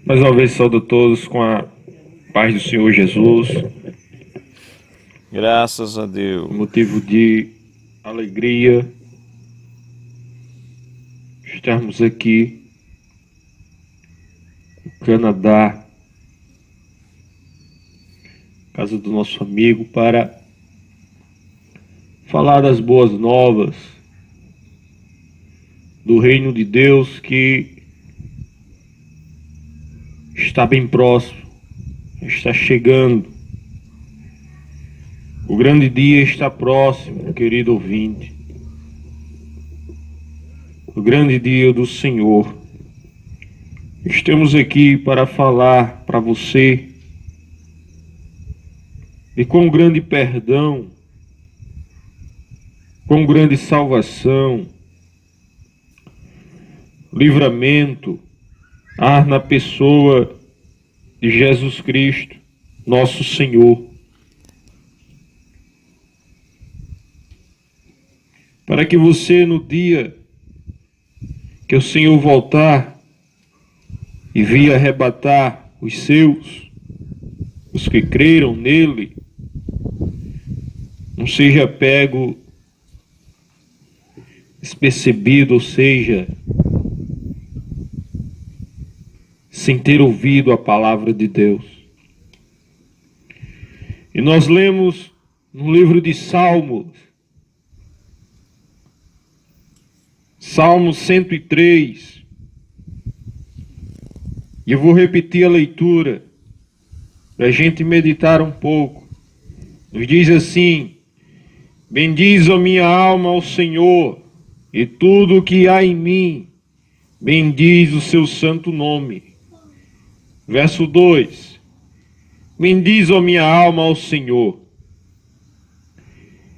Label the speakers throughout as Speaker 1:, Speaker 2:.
Speaker 1: Mais uma vez saúdo a todos com a paz do Senhor Jesus.
Speaker 2: Graças a Deus.
Speaker 1: Motivo de alegria estarmos aqui no Canadá, casa do nosso amigo, para falar das boas novas do reino de Deus que está bem próximo, está chegando. O grande dia está próximo, querido ouvinte. O grande dia do Senhor. Estamos aqui para falar para você de quão grande perdão, quão grande salvação, livramento há na pessoa de Jesus Cristo, nosso Senhor. Para que você, no dia que o Senhor voltar e vir arrebatar os seus, os que creram nele, não seja pego despercebido, ou seja, sem ter ouvido a palavra de Deus. E nós lemos no livro de Salmos, Salmo 103, e eu vou repetir a leitura, para a gente meditar um pouco. Nos diz assim: bendize a minha alma ao Senhor, e tudo o que há em mim, bendiz o seu santo nome. Verso 2: bendize a minha alma ao Senhor,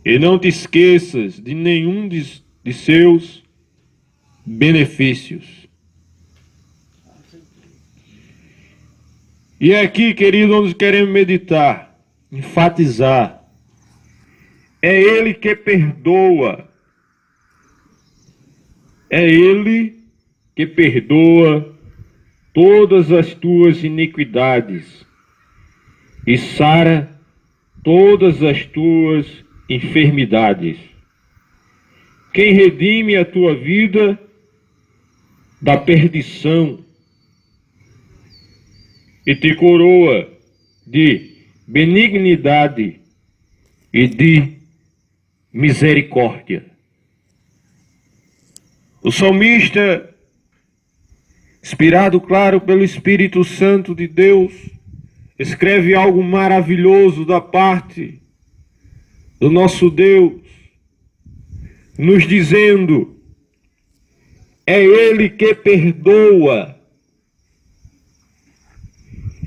Speaker 1: e não te esqueças de nenhum de seus benefícios. E é aqui, querido, onde queremos meditar, enfatizar. É Ele que perdoa. É Ele que perdoa todas as tuas iniquidades e sara todas as tuas enfermidades. Quem redime a tua vida da perdição e te coroa de benignidade e de misericórdia. O salmista, inspirado, claro, pelo Espírito Santo de Deus, escreve algo maravilhoso da parte do nosso Deus, nos dizendo: é Ele que perdoa,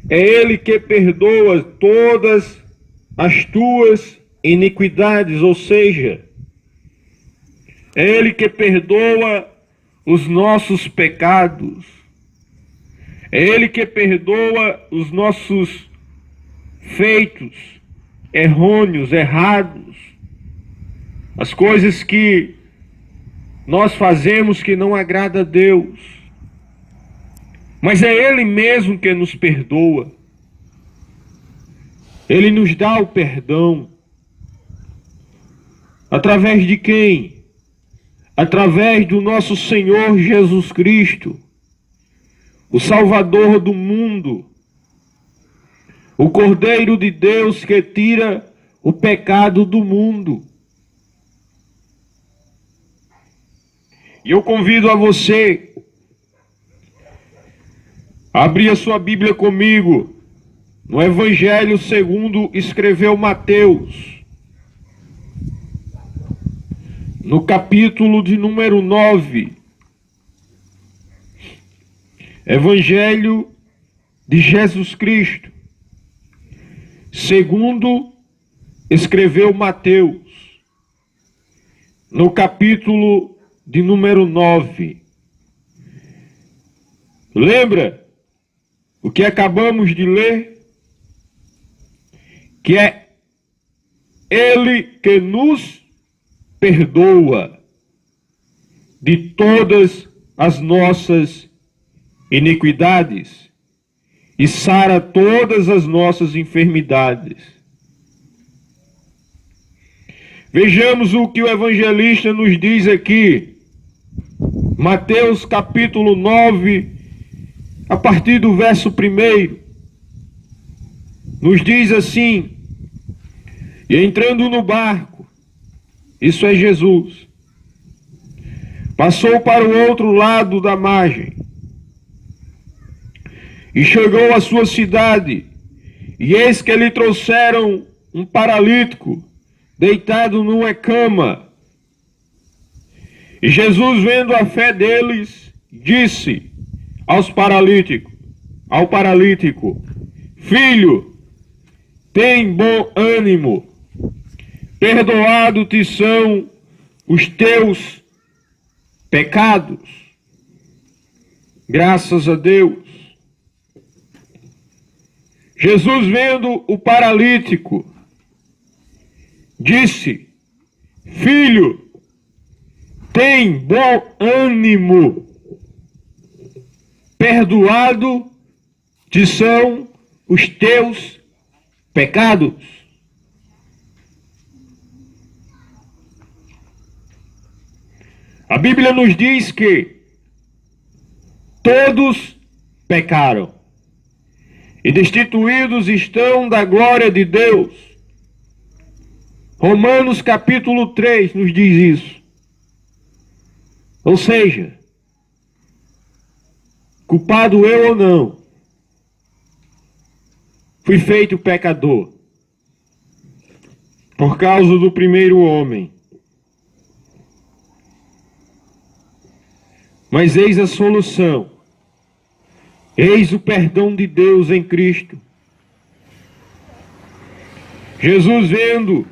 Speaker 1: é Ele que perdoa todas as tuas iniquidades, ou seja, é Ele que perdoa os nossos pecados, é Ele que perdoa os nossos feitos errôneos, errados, as coisas que nós fazemos que não agrada a Deus. Mas é Ele mesmo que nos perdoa. Ele nos dá o perdão. Através de quem? Através do nosso Senhor Jesus Cristo, o Salvador do mundo, o Cordeiro de Deus que tira o pecado do mundo. E eu convido a você a abrir a sua Bíblia comigo no Evangelho segundo escreveu Mateus, no capítulo de número 9. Evangelho de Jesus Cristo, segundo escreveu Mateus, no capítulo de número 9. Lembra o que acabamos de ler? Que é Ele que nos perdoa de todas as nossas iniquidades e sara todas as nossas enfermidades. Vejamos o que o evangelista nos diz aqui. Mateus capítulo 9, a partir do verso 1, nos diz assim: e entrando no barco, isso é Jesus, passou para o outro lado da margem, e chegou à sua cidade, e eis que lhe trouxeram um paralítico, deitado numa cama. E Jesus, vendo a fé deles, disse ao paralítico: filho, tem bom ânimo, perdoado te são os teus pecados. Graças a Deus. Jesus, vendo o paralítico, disse: filho, tem bom ânimo, perdoado te são os teus pecados. A Bíblia nos diz que todos pecaram e destituídos estão da glória de Deus. Romanos capítulo 3 nos diz isso. Ou seja, culpado eu ou não, fui feito pecador por causa do primeiro homem. Mas eis a solução. Eis o perdão de Deus em Cristo. Jesus, vendo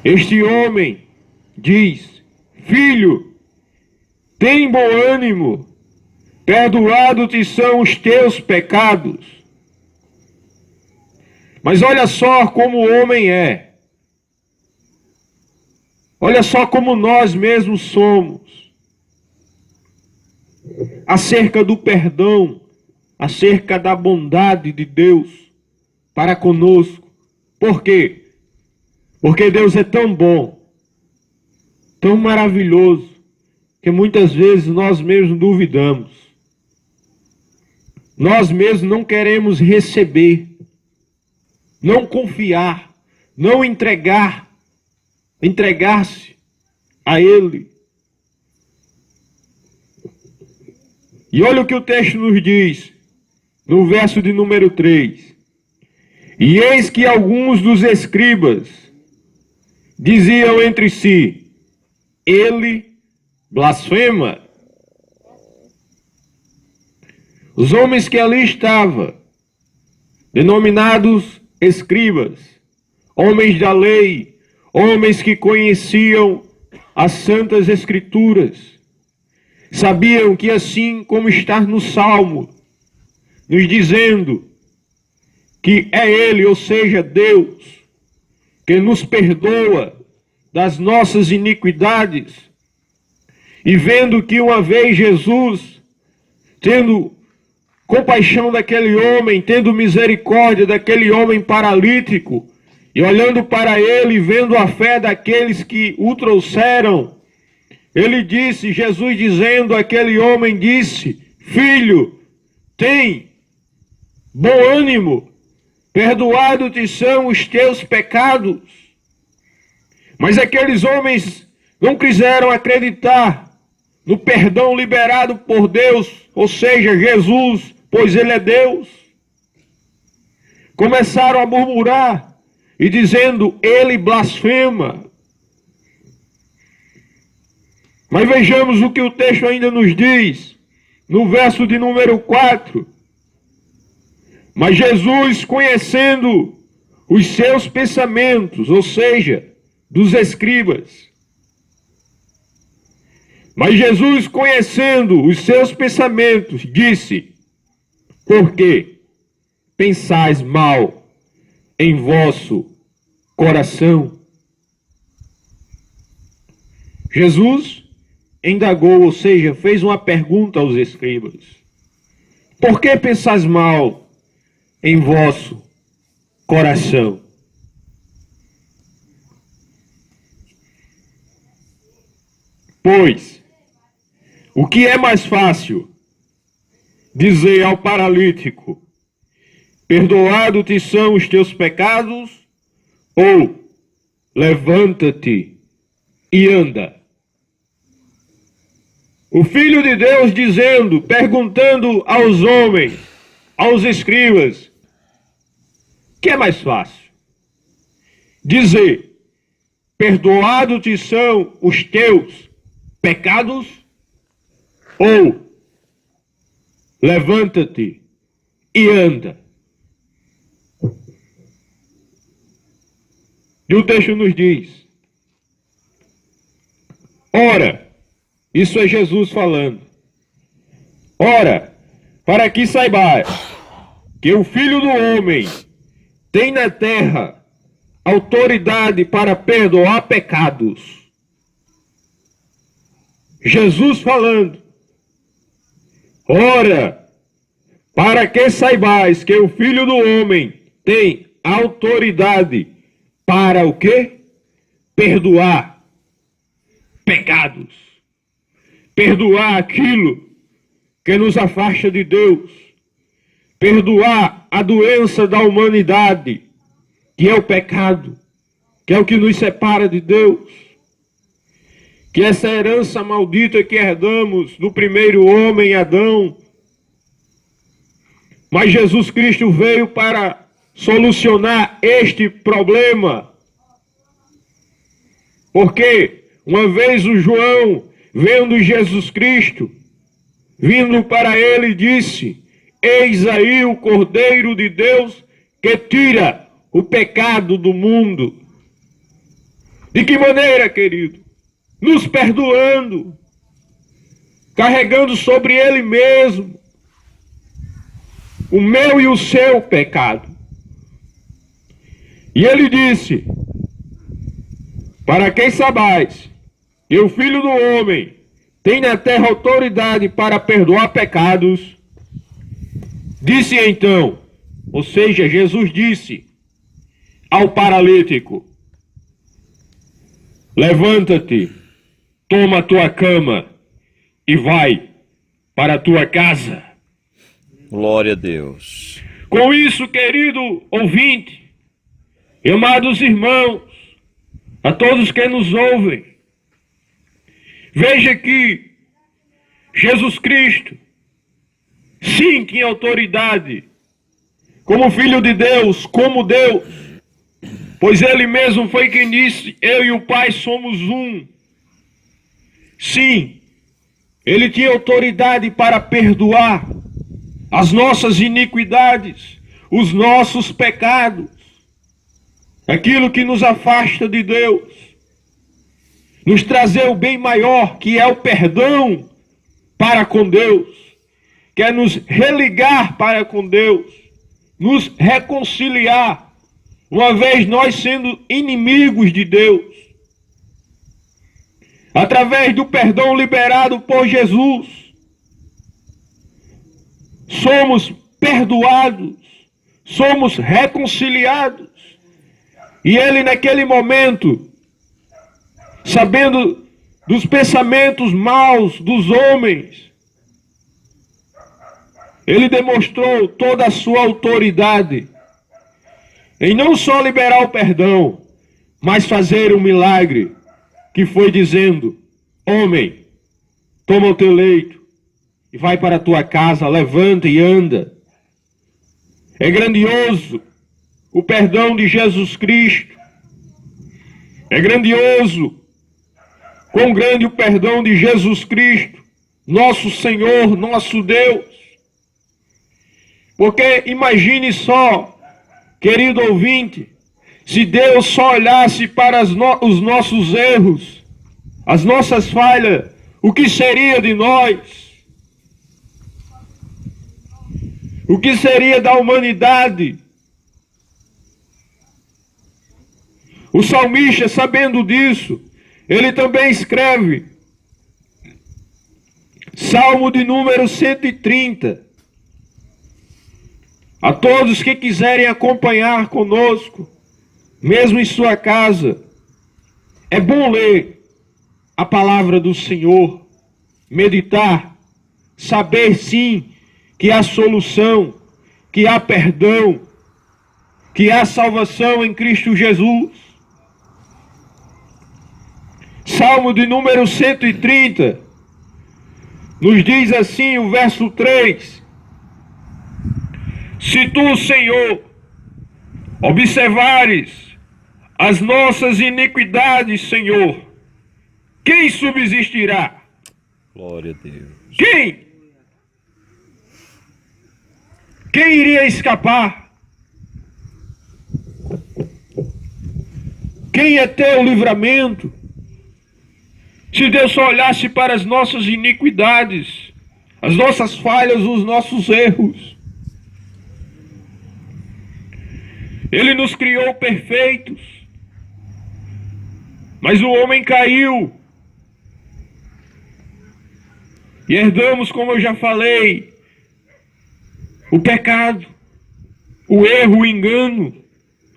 Speaker 1: este homem, diz: filho, tem bom ânimo, perdoado te são os teus pecados. Mas olha só como o homem é. Olha só como nós mesmos somos. Acerca do perdão, acerca da bondade de Deus para conosco. Por quê? Porque Deus é tão bom, tão maravilhoso, que muitas vezes nós mesmos duvidamos. Nós mesmos não queremos receber, não confiar, não entregar-se a Ele. E olha o que o texto nos diz, no verso de número 3. E eis que alguns dos escribas diziam entre si: ele blasfema. Os homens que ali estavam, denominados escribas, homens da lei, homens que conheciam as santas escrituras, sabiam que assim como está no Salmo, nos dizendo que é Ele, ou seja, Deus, que nos perdoa das nossas iniquidades, e vendo que uma vez Jesus, tendo compaixão daquele homem, tendo misericórdia daquele homem paralítico, e olhando para ele, vendo a fé daqueles que o trouxeram, ele disse, Jesus dizendo, aquele homem disse: filho, tem bom ânimo, perdoado te são os teus pecados. Mas aqueles homens não quiseram acreditar no perdão liberado por Deus, ou seja, Jesus, pois Ele é Deus. Começaram a murmurar e dizendo: ele blasfema. Mas vejamos o que o texto ainda nos diz, no verso de número 4. Mas Jesus, conhecendo os seus pensamentos, ou seja, dos escribas. Mas Jesus, conhecendo os seus pensamentos, disse: por que pensais mal em vosso coração? Jesus indagou, ou seja, fez uma pergunta aos escribas: Por que pensais mal em vosso coração? Pois, o que é mais fácil? Dizer ao paralítico: perdoado-te são os teus pecados, ou levanta-te e anda. O Filho de Deus dizendo, perguntando aos homens, aos escribas: o que é mais fácil? Dizer: perdoado-te são os teus pecados, ou levanta-te e anda. E o texto nos diz: ora, isso é Jesus falando, ora, para que saibais que o Filho do Homem tem na terra autoridade para perdoar pecados. Jesus falando, ora, para que saibais que o Filho do Homem tem autoridade para o quê? Perdoar pecados. Perdoar aquilo que nos afasta de Deus. Perdoar a doença da humanidade, que é o pecado, que é o que nos separa de Deus. Que essa herança maldita que herdamos do primeiro homem, Adão. Mas Jesus Cristo veio para solucionar este problema. Porque uma vez o João, vendo Jesus Cristo, vindo para ele, disse: eis aí o Cordeiro de Deus que tira o pecado do mundo. De que maneira, querido? Nos perdoando, carregando sobre ele mesmo o meu e o seu pecado. E ele disse: para quem sabais que o Filho do Homem tem na terra autoridade para perdoar pecados, disse então, ou seja, Jesus disse ao paralítico: levanta-te, toma a tua cama e vai para a tua casa.
Speaker 2: Glória a Deus.
Speaker 1: Com isso, querido ouvinte, amados irmãos, a todos que nos ouvem, veja que Jesus Cristo, sim, tinha autoridade, como Filho de Deus, como Deus, pois ele mesmo foi quem disse: eu e o Pai somos um. Sim, ele tinha autoridade para perdoar as nossas iniquidades, os nossos pecados, aquilo que nos afasta de Deus, nos trazer o bem maior, que é o perdão para com Deus, quer nos religar para com Deus, nos reconciliar, uma vez nós sendo inimigos de Deus. Através do perdão liberado por Jesus, somos perdoados, somos reconciliados. E ele naquele momento, sabendo dos pensamentos maus dos homens, ele demonstrou toda a sua autoridade em não só liberar o perdão, mas fazer um milagre, que foi dizendo: homem, toma o teu leito e vai para a tua casa, levanta e anda. É grandioso o perdão de Jesus Cristo. É grandioso, quão grande o perdão de Jesus Cristo, nosso Senhor, nosso Deus. Porque imagine só, querido ouvinte, se Deus só olhasse para os nossos erros, as nossas falhas, o que seria de nós? O que seria da humanidade? O salmista, sabendo disso, ele também escreve, Salmo de número 130, A todos que quiserem acompanhar conosco, mesmo em sua casa, é bom ler a palavra do Senhor, meditar, saber sim que há solução, que há perdão, que há salvação em Cristo Jesus. Salmo de número 130, nos diz assim o verso 3: Se tu, Senhor, observares as nossas iniquidades, Senhor, quem subsistirá?
Speaker 2: Glória a Deus.
Speaker 1: Quem? Quem iria escapar? Quem ia ter o livramento? Se Deus só olhasse para as nossas iniquidades, as nossas falhas, os nossos erros. Ele nos criou perfeitos, mas o homem caiu. E herdamos, como eu já falei, o pecado, o erro, o engano,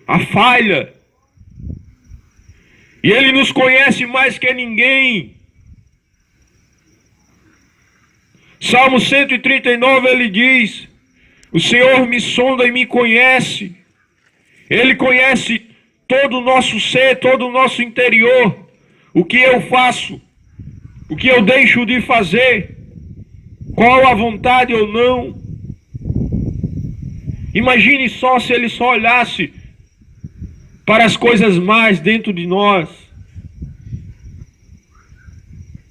Speaker 1: a falha. E Ele nos conhece mais que ninguém. Salmo 139, ele diz: o Senhor me sonda e me conhece. Ele conhece todo o nosso ser, todo o nosso interior. O que eu faço, o que eu deixo de fazer, qual a vontade ou não. Imagine só se Ele só olhasse para as coisas mais dentro de nós.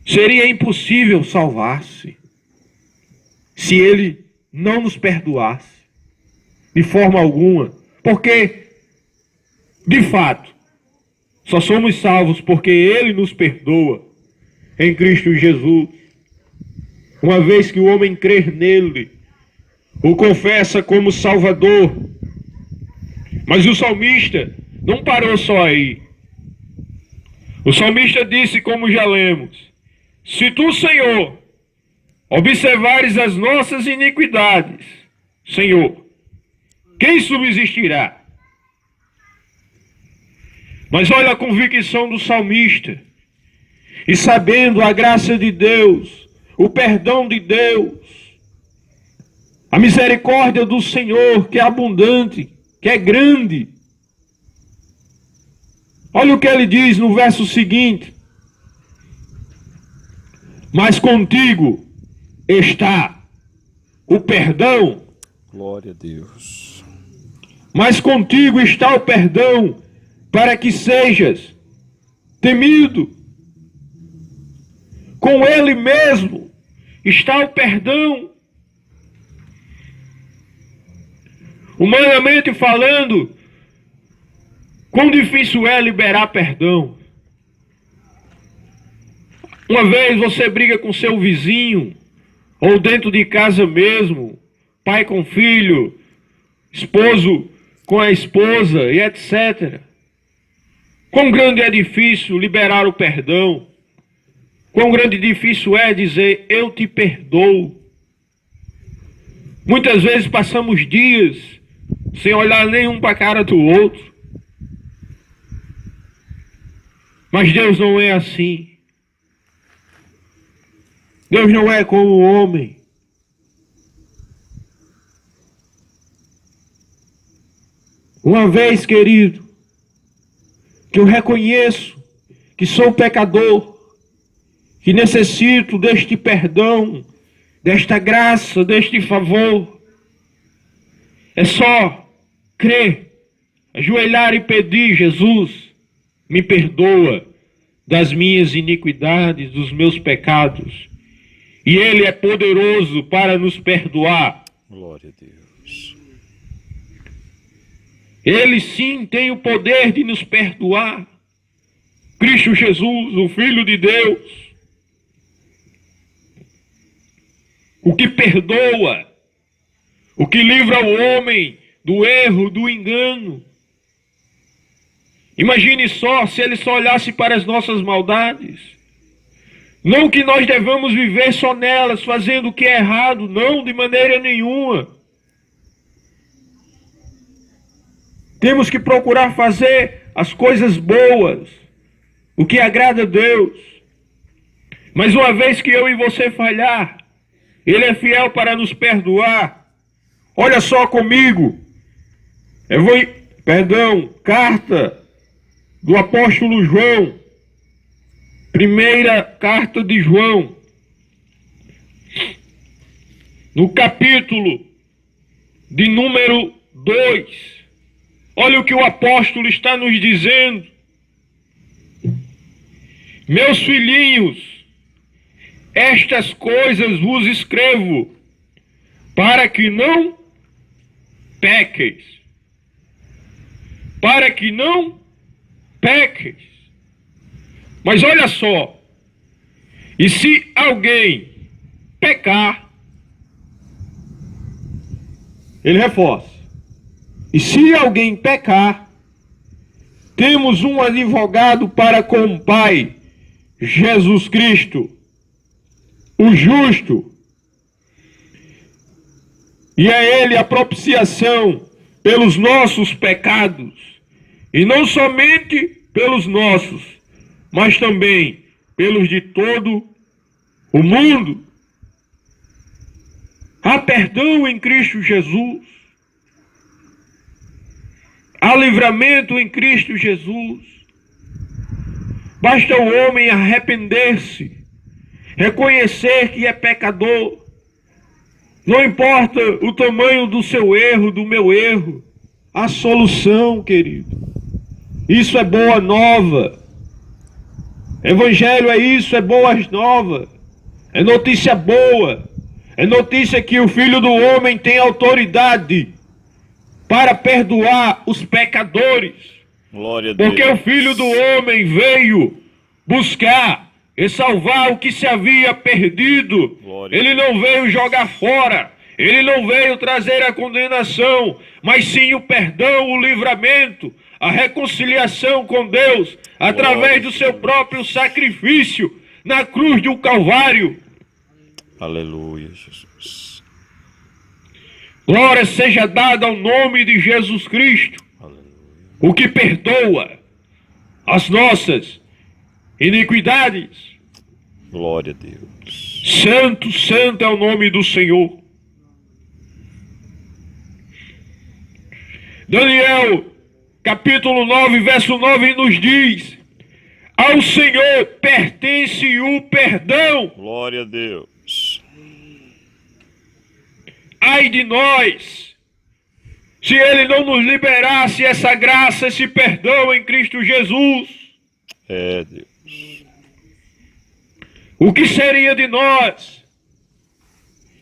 Speaker 1: Seria impossível salvar-se se Ele não nos perdoasse de forma alguma. Porque, de fato, só somos salvos porque Ele nos perdoa em Cristo Jesus. Uma vez que o homem crer nele, o confessa como Salvador. Mas o salmista não parou só aí. O salmista disse, como já lemos: se tu, Senhor, observares as nossas iniquidades, Senhor, quem subsistirá? Mas olha a convicção do salmista. E sabendo a graça de Deus, o perdão de Deus, a misericórdia do Senhor, que é abundante, que é grande. Olha o que ele diz no verso seguinte: mas contigo está o perdão.
Speaker 2: Glória a Deus.
Speaker 1: Mas contigo está o perdão, para que sejas temido. Com Ele mesmo está o perdão. Humanamente falando, quão difícil é liberar perdão. Uma vez você briga com seu vizinho, ou dentro de casa mesmo, pai com filho, esposo com a esposa e etc. Quão grande é difícil liberar o perdão. Quão grande e difícil é dizer, eu te perdoo. Muitas vezes passamos dias sem olhar nenhum para a cara do outro. Mas Deus não é assim. Deus não é como o homem. Uma vez, querido, que eu reconheço que sou pecador, que necessito deste perdão, desta graça, deste favor, é só crer, ajoelhar e pedir: Jesus, me perdoa das minhas iniquidades, dos meus pecados. E Ele é poderoso para nos perdoar.
Speaker 2: Glória a Deus.
Speaker 1: Ele sim tem o poder de nos perdoar. Cristo Jesus, o Filho de Deus, o que perdoa, o que livra o homem do erro, do engano. Imagine só se Ele só olhasse para as nossas maldades. Não que nós devamos viver só nelas, fazendo o que é errado, não, de maneira nenhuma. Temos que procurar fazer as coisas boas, o que agrada a Deus. Mas uma vez que eu e você falhar, Ele é fiel para nos perdoar. Olha só comigo. Carta do apóstolo João. Primeira carta de João. No capítulo de número 2. Olha o que o apóstolo está nos dizendo. Meus filhinhos, estas coisas vos escrevo, para que não pequeis. Para que não pequeis. Mas olha só, e se alguém pecar, ele reforça, e se alguém pecar, temos um advogado para com o Pai, Jesus Cristo, o justo, e é Ele a propiciação pelos nossos pecados, e não somente pelos nossos, mas também pelos de todo o mundo. Há perdão em Cristo Jesus. Há livramento em Cristo Jesus. Basta o homem arrepender-se, reconhecer que é pecador. Não importa o tamanho do seu erro, do meu erro. Há solução, querido. Isso é boa nova. Evangelho é isso, é boas novas. É notícia boa. É notícia que o Filho do Homem tem autoridade para perdoar os pecadores.
Speaker 2: Glória a Deus.
Speaker 1: Porque o Filho do Homem veio buscar e salvar o que se havia perdido.
Speaker 2: Glória.
Speaker 1: Ele não veio jogar fora. Ele não veio trazer a condenação, mas sim o perdão, o livramento, a reconciliação com Deus, através do seu próprio sacrifício na cruz do Calvário.
Speaker 2: Aleluia, Jesus.
Speaker 1: Glória seja dada ao nome de Jesus Cristo,
Speaker 2: Aleluia.
Speaker 1: o que perdoa as nossas iniquidades.
Speaker 2: Glória a Deus.
Speaker 1: Santo, santo é o nome do Senhor. Daniel, capítulo 9, verso 9, nos diz: ao Senhor pertence o perdão.
Speaker 2: Glória a Deus.
Speaker 1: Ai de nós, se Ele não nos liberasse essa graça, esse perdão em Cristo Jesus.
Speaker 2: É, Deus.
Speaker 1: O que seria de nós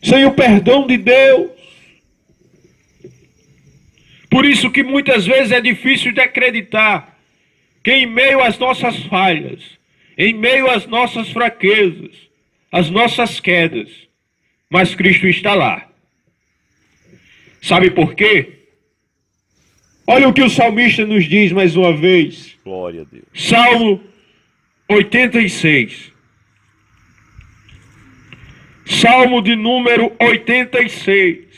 Speaker 1: sem o perdão de Deus? Por isso que muitas vezes é difícil de acreditar que em meio às nossas falhas, em meio às nossas fraquezas, às nossas quedas, mas Cristo está lá. Sabe por quê? Olha o que o salmista nos diz mais uma vez.
Speaker 2: Glória a Deus.
Speaker 1: Salmo 86. Salmo de número 86.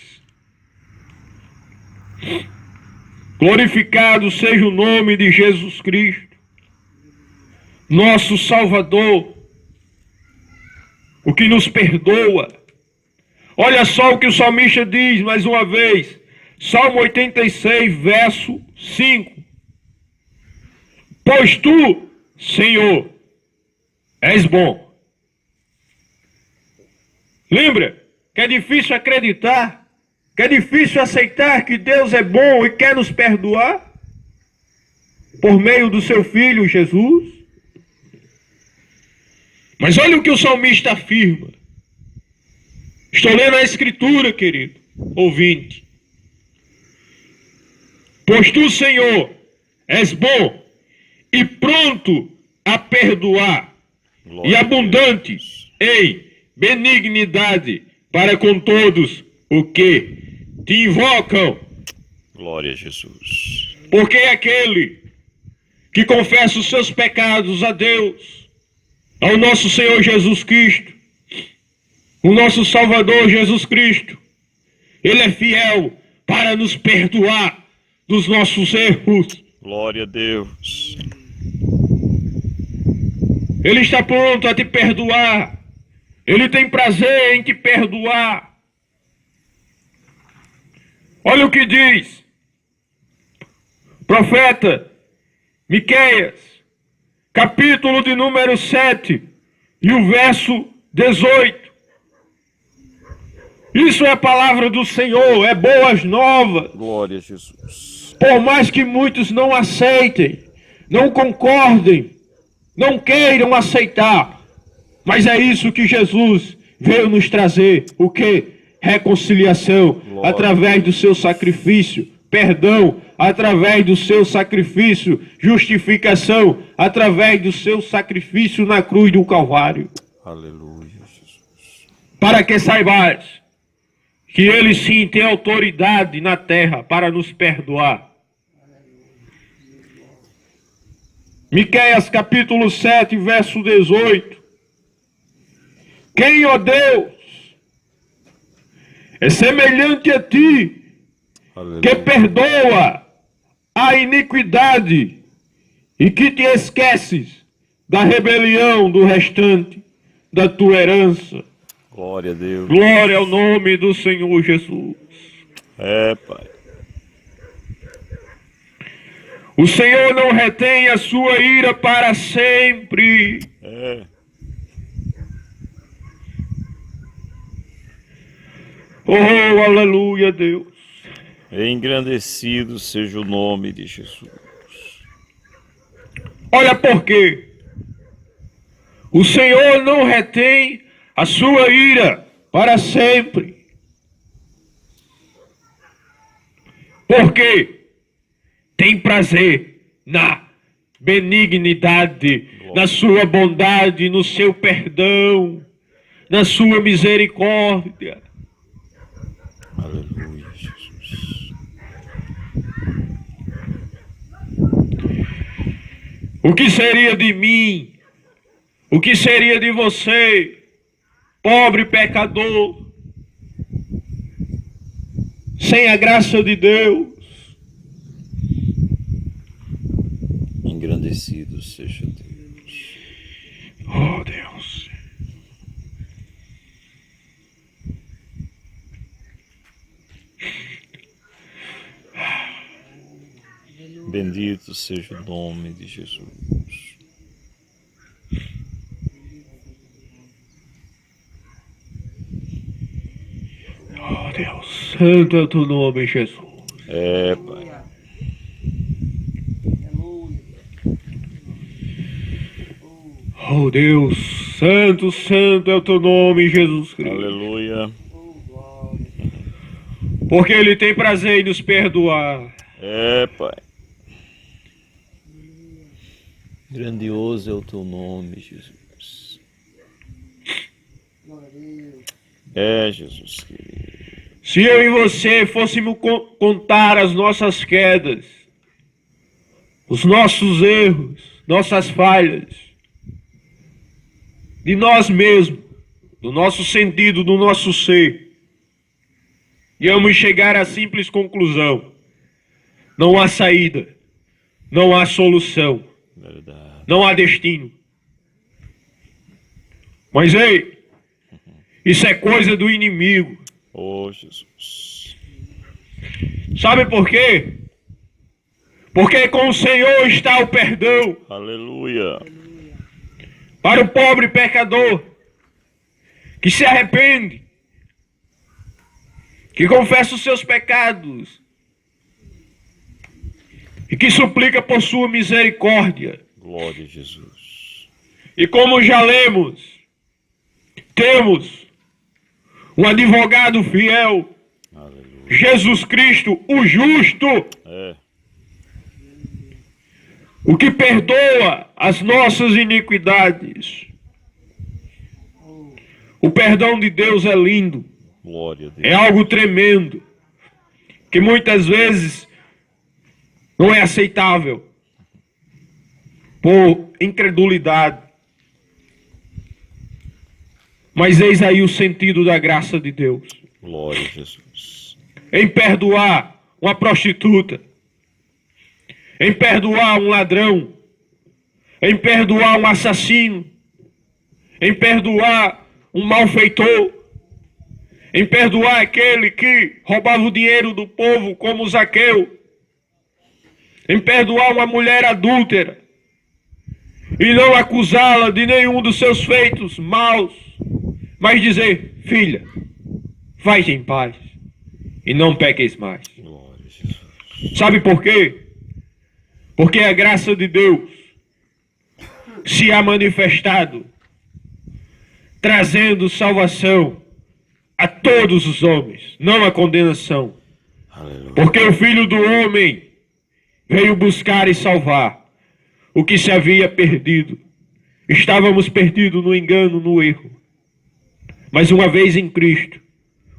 Speaker 1: Glorificado seja o nome de Jesus Cristo, nosso Salvador, o que nos perdoa. Olha só o que o salmista diz mais uma vez. Salmo 86, verso 5. Pois tu, Senhor, és bom. Lembra que é difícil acreditar, que é difícil aceitar que Deus é bom e quer nos perdoar por meio do seu Filho Jesus? Mas olha o que o salmista afirma. Estou lendo a Escritura, querido ouvinte. Pois tu, Senhor, és bom e pronto a perdoar,
Speaker 2: Glória
Speaker 1: e abundante em benignidade para com todos o que te invocam.
Speaker 2: Glória a Jesus.
Speaker 1: Porque é aquele que confessa os seus pecados a Deus, ao nosso Senhor Jesus Cristo, o nosso Salvador Jesus Cristo, Ele é fiel para nos perdoar dos nossos erros.
Speaker 2: Glória a Deus.
Speaker 1: Ele está pronto a te perdoar. Ele tem prazer em te perdoar. Olha o que diz profeta Miqueias, capítulo de número 7 e o verso 18. Isso é a palavra do Senhor, é boas novas.
Speaker 2: Glória a Jesus.
Speaker 1: Por mais que muitos não aceitem, não concordem, não queiram aceitar, mas é isso que Jesus veio nos trazer. O quê? Reconciliação.
Speaker 2: Glória.
Speaker 1: Através do seu sacrifício. Perdão, através do seu sacrifício. Justificação, através do seu sacrifício na cruz do Calvário.
Speaker 2: Aleluia, Jesus.
Speaker 1: Para que saibais que Ele sim tem autoridade na terra para nos perdoar. Miqueias capítulo 7, verso 18. Quem, ó Deus, é semelhante a ti,
Speaker 2: Aleluia.
Speaker 1: que perdoa a iniquidade e que te esqueces da rebelião do restante da tua herança.
Speaker 2: Glória a Deus.
Speaker 1: Glória ao nome do Senhor Jesus.
Speaker 2: É, Pai.
Speaker 1: O Senhor não retém a sua ira para sempre.
Speaker 2: É.
Speaker 1: Oh, aleluia, Deus.
Speaker 2: Engrandecido seja o nome de Jesus.
Speaker 1: Olha por quê. O Senhor não retém a sua ira para sempre. Porque tem prazer na benignidade, na sua bondade, no seu perdão, na sua misericórdia.
Speaker 2: Aleluia, Jesus.
Speaker 1: O que seria de mim? O que seria de você, pobre pecador, sem a graça de Deus?
Speaker 2: Engrandecido seja Deus.
Speaker 1: Oh, Deus.
Speaker 2: Bendito seja o nome de Jesus.
Speaker 1: Oh, Deus. Santo é o teu nome, Jesus.
Speaker 2: É, Pai.
Speaker 1: Oh, Deus. Santo, santo é o teu nome, Jesus Cristo.
Speaker 2: Aleluia.
Speaker 1: Porque Ele tem prazer em nos perdoar.
Speaker 2: É, Pai. Grandioso é o teu nome, Jesus. É, Jesus querido.
Speaker 1: Se eu e você fôssemos contar as nossas quedas, os nossos erros, nossas falhas, de nós mesmos, do nosso sentido, do nosso ser, íamos chegar à simples conclusão: não há saída, não há solução,
Speaker 2: Verdade.
Speaker 1: não há destino. Mas ei, isso é coisa do inimigo.
Speaker 2: Oh, Jesus.
Speaker 1: Sabe por quê? Porque com o Senhor está o perdão
Speaker 2: Aleluia.
Speaker 1: para o pobre pecador que se arrepende, que confessa os seus pecados e que suplica por sua misericórdia.
Speaker 2: Glória a Jesus.
Speaker 1: E como já lemos, temos um advogado fiel,
Speaker 2: Aleluia.
Speaker 1: Jesus Cristo, o justo,
Speaker 2: É.
Speaker 1: o que perdoa as nossas iniquidades. O perdão de Deus é lindo,
Speaker 2: Glória a Deus.
Speaker 1: é algo tremendo, que muitas vezes não é aceitável por incredulidade. Mas eis aí o sentido da graça de Deus.
Speaker 2: Glória a Jesus.
Speaker 1: Em perdoar uma prostituta, em perdoar um ladrão, em perdoar um assassino, em perdoar um malfeitor, em perdoar aquele que roubava o dinheiro do povo como Zaqueu, em perdoar uma mulher adúltera e não acusá-la de nenhum dos seus feitos maus, mas dizer: filha, vai em paz e não peques mais. Sabe por quê? Porque a graça de Deus se há manifestado, trazendo salvação a todos os homens, não a condenação.
Speaker 2: Aleluia.
Speaker 1: Porque o Filho do Homem veio buscar e salvar o que se havia perdido. Estávamos perdidos no engano, no erro. Mas uma vez em Cristo,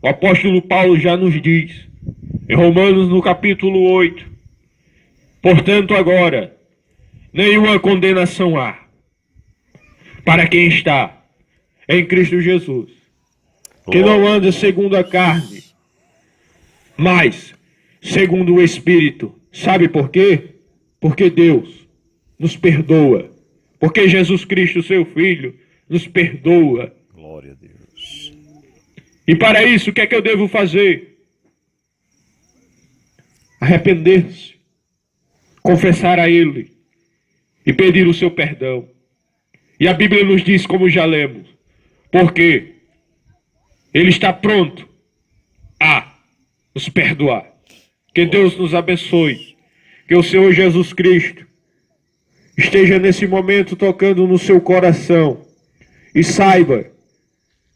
Speaker 1: o apóstolo Paulo já nos diz, em Romanos no capítulo 8, portanto agora, nenhuma condenação há para quem está em Cristo Jesus, que não anda segundo a carne, mas segundo o Espírito. Sabe por quê? Porque Deus nos perdoa. Porque Jesus Cristo, seu Filho, nos perdoa.
Speaker 2: Glória a Deus.
Speaker 1: E para isso, o que é que eu devo fazer? Arrepender-se, confessar a Ele e pedir o seu perdão. E a Bíblia nos diz, como já lemos, porque Ele está pronto a nos perdoar. Que Deus nos abençoe. Que o Senhor Jesus Cristo esteja nesse momento tocando no seu coração. E saiba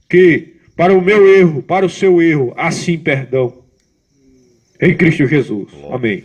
Speaker 1: que para o meu erro, para o seu erro, há sim perdão. Em Cristo Jesus. Amém.